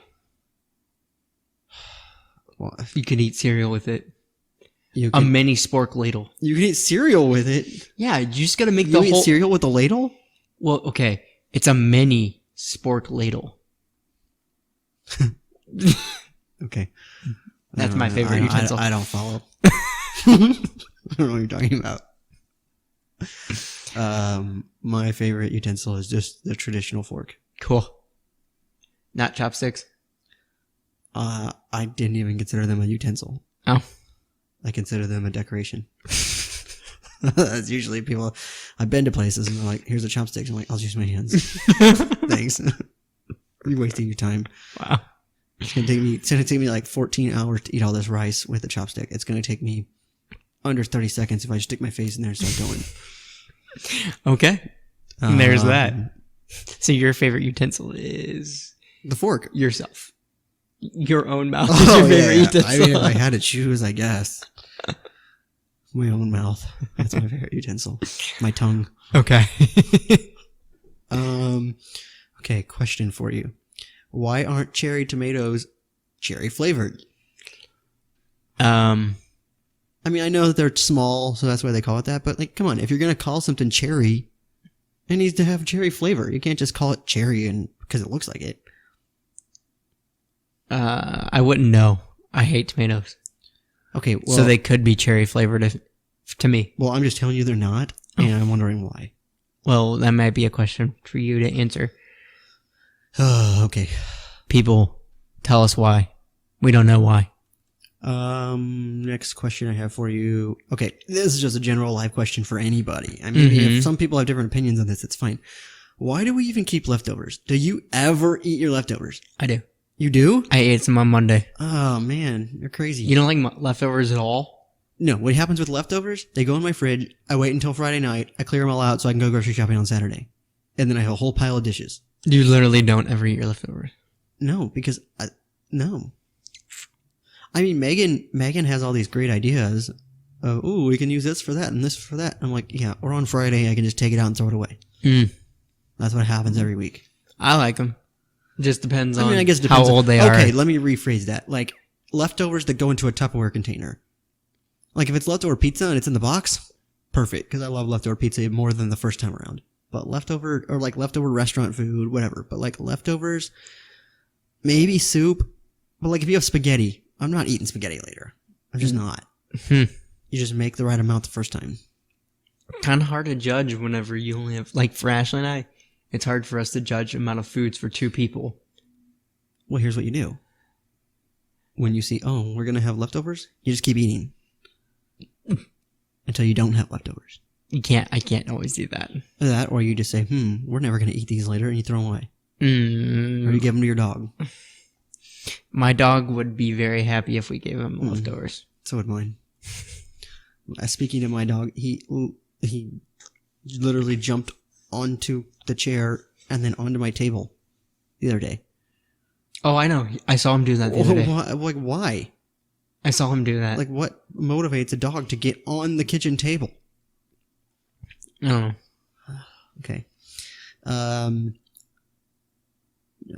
well, You can eat cereal with it. you A can, mini spork ladle. you can eat cereal with it. Yeah, you just gotta make You the eat whole... cereal with a ladle? Well, okay. It's a mini spork ladle. Okay. That's I don't my know. favorite utensil. I don't follow. I don't know what you're talking about. My favorite utensil is just the traditional fork. Cool. Not chopsticks? I didn't even consider them a utensil. Oh. I consider them a decoration. That's usually people. I've been to places and they're like, "Here's a chopstick." I'm like, "I'll just use my hands." Thanks. You're wasting your time. Wow. It's gonna take me like 14 hours to eat all this rice with a chopstick. It's gonna take me under 30 seconds if I stick my face in there and start going. Okay. There's Um, that. So your favorite utensil is The fork. yourself. Your own mouth is your favorite utensil. I mean, if I had to choose, I guess. My own mouth. That's my favorite utensil. My tongue. Okay. Okay, question for you. Why aren't cherry tomatoes cherry flavored? I mean, I know that they're small, so that's why they call it that, but like, come on, if you're going to call something cherry, it needs to have cherry flavor. You can't just call it cherry and because it looks like it. I wouldn't know. I hate tomatoes. Okay, well, So they could be cherry flavored to me. well, I'm just telling you they're not, and I'm wondering why. Well, that might be a question for you to answer. Okay. People, tell us why. We don't know why. Next question I have for you. Okay, this is just a general life question for anybody. I mean, if some people have different opinions on this, it's fine. Why do we even keep leftovers? Do you ever eat your leftovers? I do. You do? I ate some on Monday. Oh man, you're crazy. You don't like leftovers at all? No, what happens with leftovers? They go in my fridge. I wait until Friday night. I clear them all out so I can go grocery shopping on Saturday. And then I have a whole pile of dishes. You literally don't ever eat your leftovers. No, because no. I mean, Megan has all these great ideas. Ooh, we can use this for that and this for that. I'm like, yeah, or on Friday I can just take it out and throw it away. That's what happens every week. I like them. Just depends on I guess it how depends old they are. Okay, let me rephrase that. Like, leftovers that go into a Tupperware container. Like, if it's leftover pizza and it's in the box, perfect, because I love leftover pizza more than the first time around. But leftover restaurant food, whatever. But like leftovers, maybe soup. But like if you have spaghetti, I'm not eating spaghetti later. I'm just not. You just make the right amount the first time. Kind of hard to judge whenever you only have, like for Ashley and I, it's hard for us to judge the amount of foods for two people. Well, here's what you do. When you see, oh, we're going to have leftovers, you just keep eating. Until you don't have leftovers. I can't always do that. That, or you just say, we're never going to eat these later, and you throw them away. Or you give them to your dog. My dog would be very happy if we gave him leftovers. So would mine. Speaking of my dog, he literally jumped onto the chair and then onto my table the other day. Oh, I know. I saw him do that the other day. Like, why? I saw him do that. Like, what motivates a dog to get on the kitchen table? I don't know. Okay.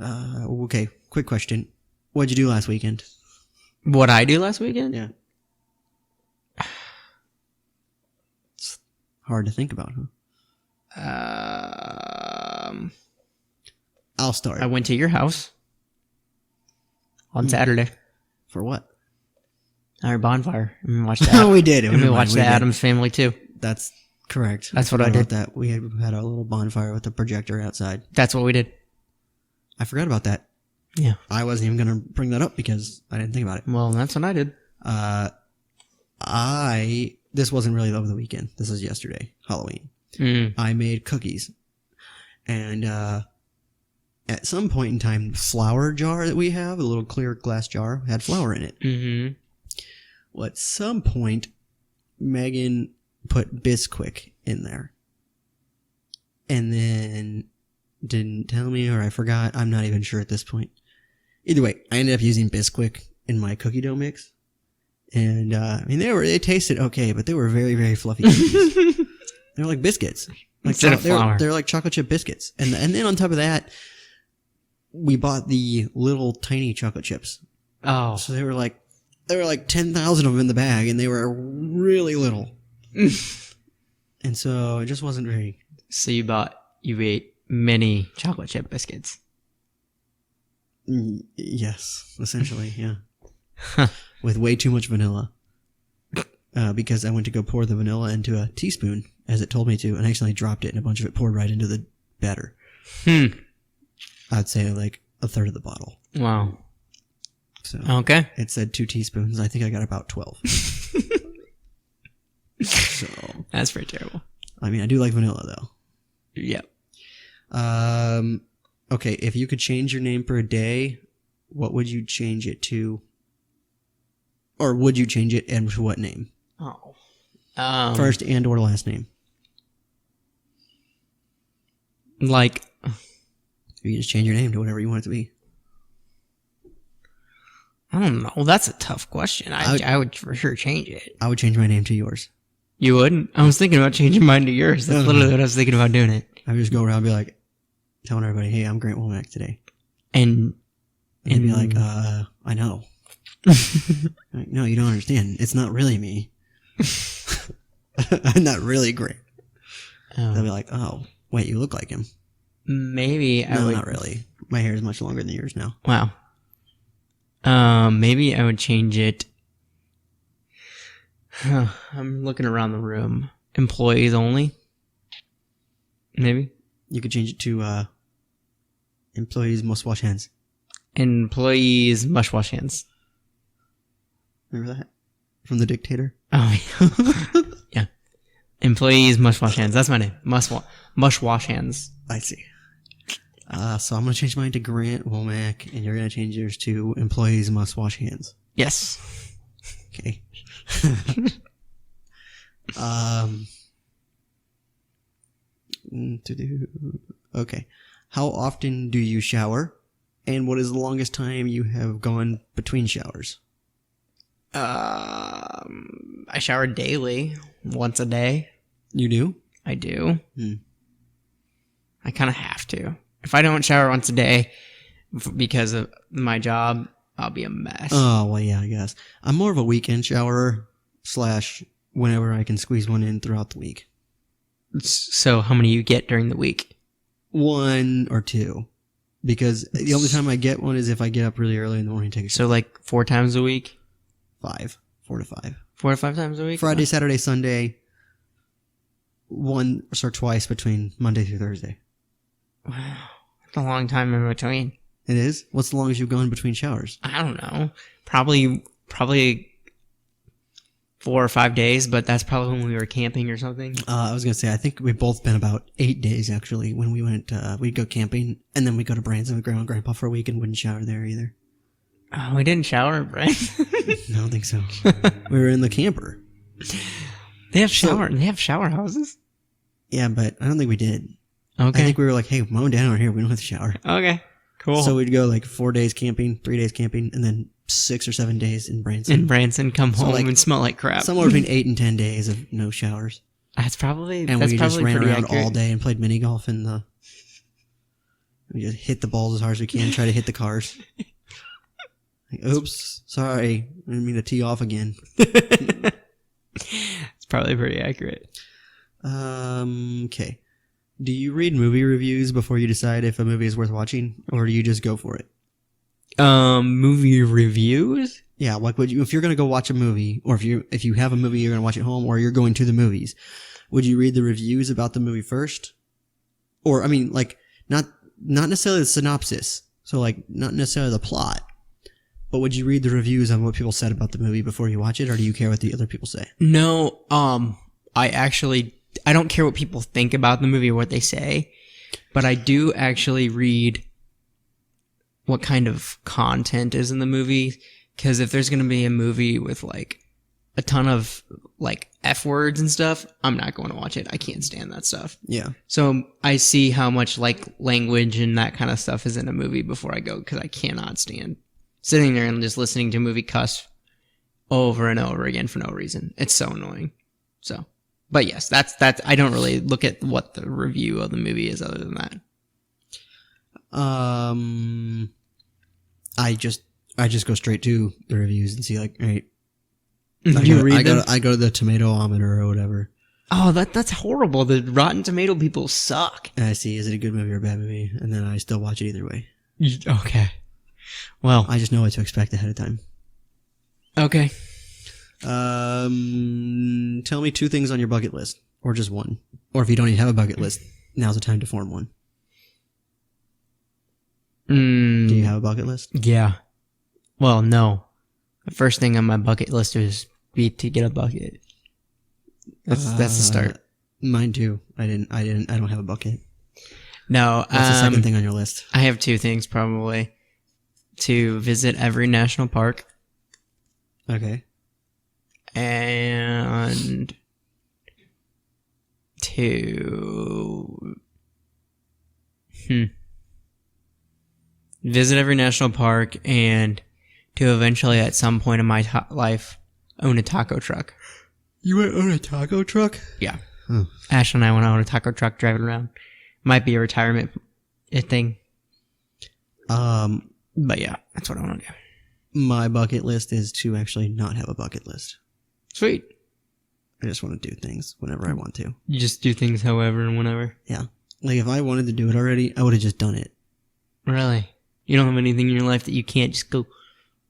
Okay, quick question. What'd you do last weekend? What I do last weekend? Yeah. It's hard to think about, huh? I'll start. I went to your house on Saturday. For what? Our bonfire. And we watched Oh, we did. And we watched the Addams Family too. That's correct. That's what I did. That. We had a little bonfire with a projector outside. That's what we did. I forgot about that. Yeah. I wasn't even going to bring that up because I didn't think about it. Well, that's what I did. This wasn't really over the weekend. This was yesterday, Halloween. I made cookies. And, at some point in time, the flour jar that we have, a little clear glass jar, had flour in it. Mm-hmm. Well, at some point, Megan put Bisquick in there. And then didn't tell me, or I forgot. I'm not even sure at this point. Either way, I ended up using Bisquick in my cookie dough mix. And, I mean, they tasted okay, but they were very, very fluffy cookies. They're like biscuits. Like Instead of flour. They're like chocolate chip biscuits. And then on top of that, we bought the little tiny chocolate chips. Oh. So there were like 10,000 of them in the bag, and they were really little. And so it just wasn't very. So you ate mini chocolate chip biscuits. Yes, essentially, yeah. With way too much vanilla. Because I went to go pour the vanilla into a teaspoon, as it told me to, and I accidentally dropped it, and a bunch of it poured right into the batter. I'd say like a third of the bottle. Wow. So Okay. it said 2 teaspoons. I think I got about 12. So That's pretty terrible. I mean, I do like vanilla though. Yep. Okay, if you could change your name for a day, what would you change it to? Or would you change it, and to what name? Oh. First and or last name. Like, You just change your name to whatever you want it to be. I don't know. That's a tough question. I would for sure change it. I would change my name to yours. You would? I was thinking about changing mine to yours. That's literally what I was thinking about doing it. I would just go around and be like, telling everybody, hey, I'm Grant Womack today. And they'd be like, I know. Like, no, you don't understand. It's not really me. I'm not really Grant. They'll be like, oh, wait, you look like him. Maybe I No, would. not really. My hair is much longer than yours now. Wow. Maybe I would change it. I'm looking around the room. Employees only. Maybe. You could change it to employees must wash hands. Employees must wash hands. Remember that? From The Dictator? Oh, yeah. Employees must wash hands. That's my name. Must wash hands. I see. So I'm going to change mine to Grant Womack, and you're going to change yours to employees must wash hands. Yes. Okay. Okay. How often do you shower? And what is the longest time you have gone between showers? I shower daily, once a day. You do? I do. Hmm. I kind of have to. If I don't shower once a day because of my job, I'll be a mess. Oh, well, yeah, I guess. I'm more of a weekend showerer / whenever I can squeeze one in throughout the week. So how many you get during the week? 1 or 2. Because the only time I get one is if I get up really early in the morning and take a shower. So like 4 times a week? 5. 4 to 5. 4 to 5 times a week? Friday, Saturday, Sunday. Once or twice between Monday through Thursday. Wow. That's a long time in between. It is? What's the longest you've gone between showers? I don't know. Probably 4 or 5 days, but that's probably when we were camping or something. I was going to say, I think we've both been about 8 days, actually, when we went, we'd go camping, and then we'd go to Branson with Grandma and Grandpa for a week and wouldn't shower there either. Oh, we didn't shower, right? I don't think so. We were in the camper. They have shower houses? Yeah, but I don't think we did. Okay. I think we were like, hey, Mom and Dad aren't here. We don't have to shower. Okay. Cool. So we'd go like 4 days camping, 3 days camping, and then 6 or 7 days in Branson. in Branson, come home like, and smell like crap. Somewhere between 8 and 10 days of no showers. That's probably And that's we probably just ran pretty around accurate. all day and played mini golf in the... We just hit the balls as hard as we can, try to hit the cars. Like, oops, sorry. I didn't mean to tee off again. It's probably pretty accurate. Okay. Do you read movie reviews before you decide if a movie is worth watching, or do you just go for it? Movie reviews? Yeah, like if you're going to go watch a movie, or if you have a movie you're going to watch at home, or you're going to the movies, would you read the reviews about the movie first? Or, I mean, like, not necessarily the synopsis, so like, not necessarily the plot, but would you read the reviews on what people said about the movie before you watch it, or do you care what the other people say? No, I don't care what people think about the movie or what they say, but I do actually read what kind of content is in the movie, because if there's going to be a movie with like a ton of like F words and stuff, I'm not going to watch it. I can't stand that stuff. Yeah. So I see how much like language and that kind of stuff is in a movie before I go, because I cannot stand sitting there and just listening to a movie cuss over and over again for no reason. It's so annoying. So, but yes, that's I don't really look at what the review of the movie is other than that. I just go straight to the reviews and see like, all right. I go to the Tomatometer or whatever. Oh, that's horrible. The Rotten Tomato people suck. And I see, is it a good movie or a bad movie? And then I still watch it either way. Okay. Well, I just know what to expect ahead of time. okay. Tell me 2 things on your bucket list, or just one. Or if you don't even have a bucket list, now's the time to form one. Do you have a bucket list? Yeah. Well, no. The first thing on my bucket list is to get a bucket. That's the start. Mine too. I don't have a bucket. No. What's the second thing on your list? I have 2 things probably. To visit every national park. Okay. And to visit every national park and to eventually, at some point in my life, own a taco truck. You want to own a taco truck? Yeah. Huh. Ash and I want to own a taco truck driving around. Might be a retirement thing. But yeah, that's what I want to do. My bucket list is to actually not have a bucket list. Sweet. I just want to do things whenever I want to. You just do things however and whenever. Yeah. Like, if I wanted to do it already, I would have just done it. Really? You don't have anything in your life that you can't just go,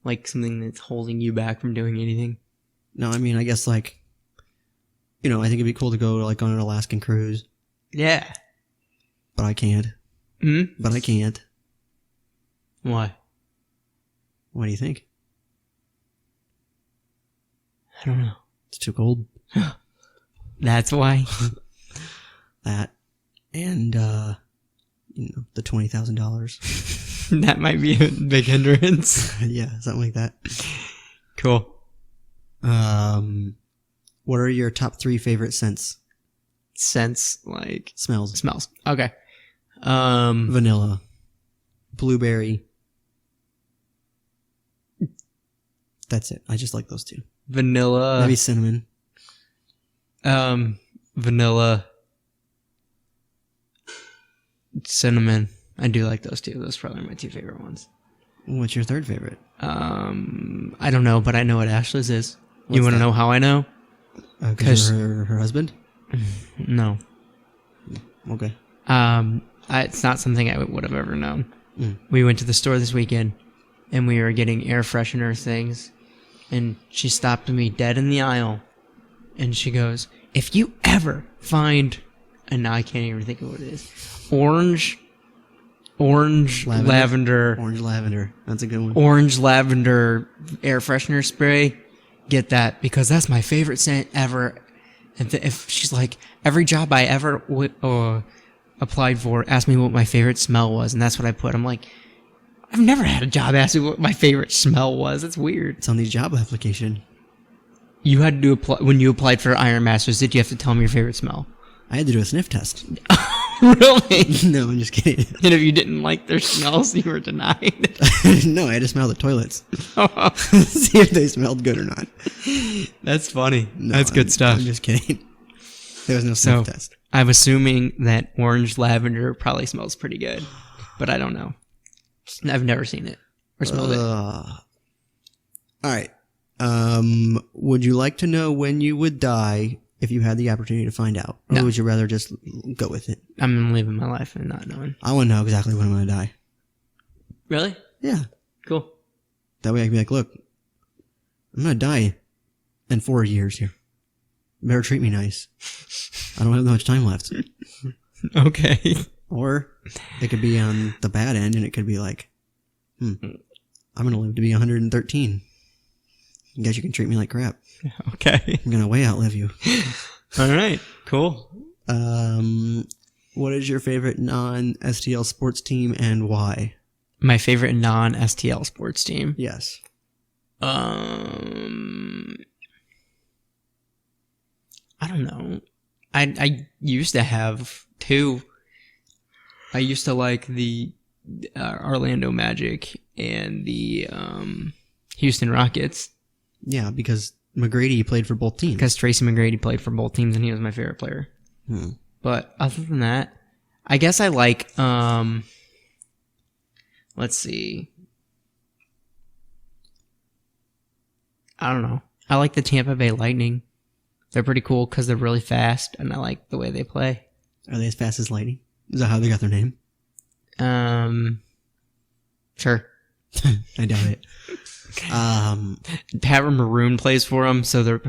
like something that's holding you back from doing anything? No, I mean, I guess, like, you know, I think it'd be cool to go, like, on an Alaskan cruise. Yeah. But I can't. But I can't. Why? What do you think? I don't know. It's too cold. That's why. That. And, you know, the $20,000. That might be a big hindrance. Yeah, something like that. Cool. What are your top 3 favorite scents? Scents, like Smells. smells. Okay. Vanilla. Blueberry. That's it. I just like those 2. Vanilla. Maybe cinnamon. Vanilla. Cinnamon. I do like those 2. Those are probably my 2 favorite ones. What's your 3rd favorite? I don't know, but I know what Ashley's is. You What's want to that? know how I know? 'Cause her husband? No. Okay. It's not something I would have ever known. Mm. We went to the store this weekend, and we were getting air freshener things, and she stopped me dead in the aisle, and she goes, "If you ever find," and now I can't even think of what it is, orange lavender, Orange lavender. That's a good one. orange lavender air freshener spray, get that, because that's my favorite scent ever. And if she's like, every job I ever applied for asked me what my favorite smell was, and that's what I put. I'm like, I've never had a job ask me what my favorite smell was. That's weird. It's on the job application. You had to apply when you applied for Iron Masters. Did you have to tell them your favorite smell? I had to do a sniff test. Really? No, I'm just kidding. And if you didn't like their smells, you were denied. No, I had to smell the toilets. See if they smelled good or not. That's funny. No, That's good stuff. I'm just kidding. There was no So, sniff test. I'm assuming that orange lavender probably smells pretty good, but I don't know. I've never seen it or smelled it. All right. Would you like to know when you would die if you had the opportunity to find out? Or No. would you rather just go with it? I'm living my life and not knowing. I want to know exactly when I'm going to die. Really? Yeah. Cool. That way I can be like, look, I'm going to die in 4 years here. You better treat me nice. I don't have that much time left. Okay. Or it could be on the bad end and it could be like, I'm going to live to be 113. I guess you can treat me like crap. Okay. I'm going to way outlive you. All right. Cool. What is your favorite non-STL sports team and why? My favorite non-STL sports team. Yes. I don't know. I used to have 2. I used to like the Orlando Magic and the Houston Rockets. Yeah, because McGrady played for both teams. Because Tracy McGrady played for both teams and he was my favorite player. But other than that, I guess I like, let's see. I don't know. I like the Tampa Bay Lightning. They're pretty cool because they're really fast and I like the way they play. Are they as fast as lightning? Is that how they got their name? Sure. I doubt it. Pat Maroon plays for him, so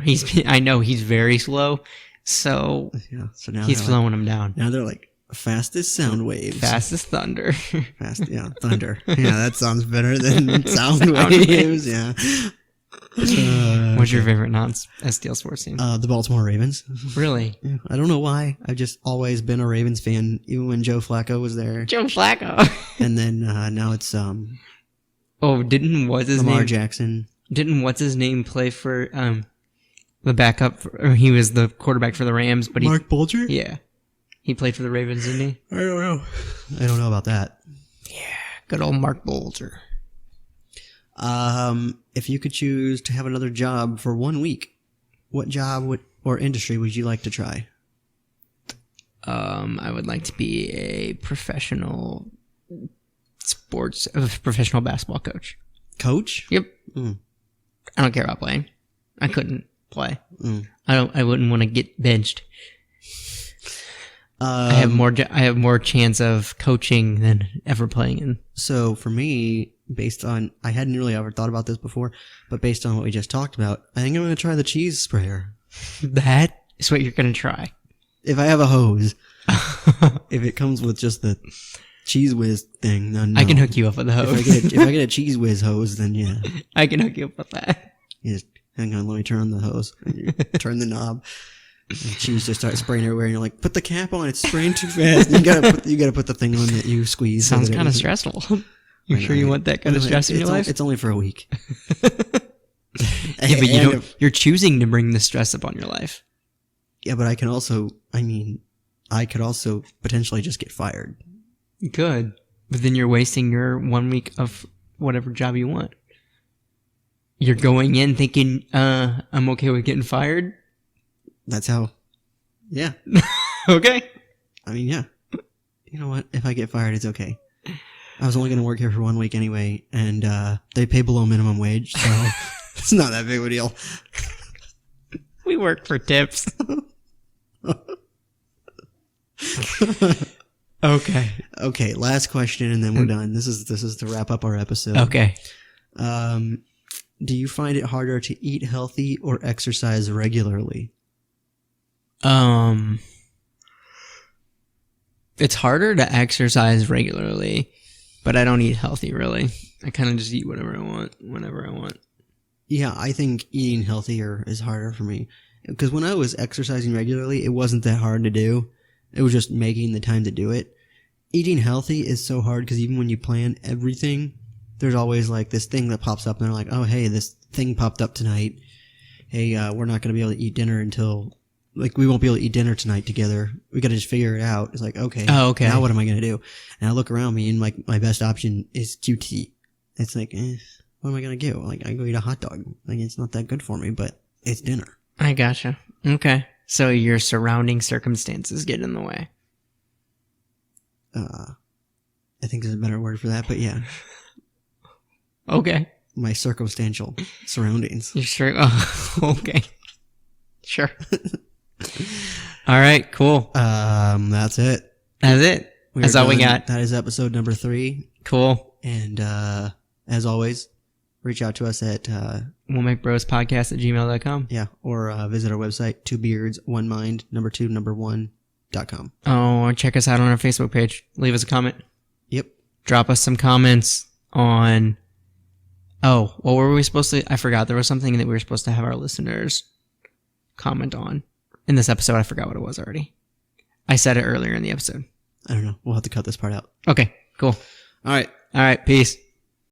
I know he's very slow, so Yeah. So now he's they're slowing him down. now they're like fastest sound waves. Fast as thunder. Fast. Yeah. Thunder. Yeah, that sounds better than sound waves. waves. Yeah. What's your favorite non-STL sports team? The Baltimore Ravens. Really? Yeah, I don't know why. I've just always been a Ravens fan, even when Joe Flacco was there. Joe Flacco. And then now it's Oh, didn't what's his Lamar name? Jackson. Didn't what's his name play for The backup, or he was the quarterback for the Rams, but Mark Bulger? yeah, he played for the Ravens, didn't he? I don't know. I don't know about that. Good old Mark Bulger. If you could choose to have another job for 1 week, what job or industry would you like to try? I would like to be a professional basketball coach. Coach? Yep. Mm. I don't care about playing. I couldn't play. Mm. I wouldn't want to get benched. I have more chance of coaching than ever playing in. So for me, based on, I hadn't really ever thought about this before, but based on what we just talked about, I think I'm going to try the cheese sprayer. That is what you're going to try. If I have a hose, if it comes with just the Cheese Whiz thing, then no. I can hook you up with a hose. If I get a Cheese Whiz hose, then yeah. I can hook you up with that. You just, hang on, let me turn on the hose. You turn the knob. And cheese just starts spraying everywhere, and you're like, "Put the cap on! It's spraying too fast." You gotta put the thing on that you squeeze. Sounds kind of stressful. You sure you want that kind of stress in your life? It's only for a week. Yeah, but you're choosing to bring the stress upon your life. Yeah, but I could also potentially just get fired. Good, but then you're wasting your 1 week of whatever job you want. You're going in thinking, "I'm okay with getting fired." That's how. Yeah. Okay. I mean, yeah. You know what? If I get fired, it's okay. I was only going to work here for 1 week anyway, and they pay below minimum wage, so it's not that big of a deal. We work for tips. Okay. Okay, last question, and then we're done. This is to wrap up our episode. Okay. Do you find it harder to eat healthy or exercise regularly? It's harder to exercise regularly, but I don't eat healthy really. I kind of just eat whatever I want, whenever I want. Yeah, I think eating healthier is harder for me. Because when I was exercising regularly, it wasn't that hard to do. It was just making the time to do it. Eating healthy is so hard because even when you plan everything, there's always like this thing that pops up and they're like, "Oh, hey, this thing popped up tonight. Hey, we're not going to be able to eat dinner until, like, we won't be able to eat dinner tonight together. We got to just figure it out." It's like, okay. Oh, okay. Now what am I going to do? And I look around me and like my best option is QT. It's like, what am I going to do? Like, I go eat a hot dog. Like, it's not that good for me, but it's dinner. I gotcha. Okay. So your surrounding circumstances get in the way. I think there's a better word for that, but yeah. Okay. My circumstantial surroundings. You're sure? Oh, okay. Sure. All right. Cool. That's it. That's it. That's all we got. That is episode number 3. Cool. And as always, reach out to us at We'll Make Bros Podcast at gmail.com. Yeah, or visit our website, 2beards1mind1.com. Oh, or check us out on our Facebook page. Leave us a comment. Yep. Drop us some comments on... Oh, what were we supposed to... I forgot. There was something that we were supposed to have our listeners comment on. In this episode, I forgot what it was already. I said it earlier in the episode. I don't know. We'll have to cut this part out. Okay, cool. All right. All right, peace.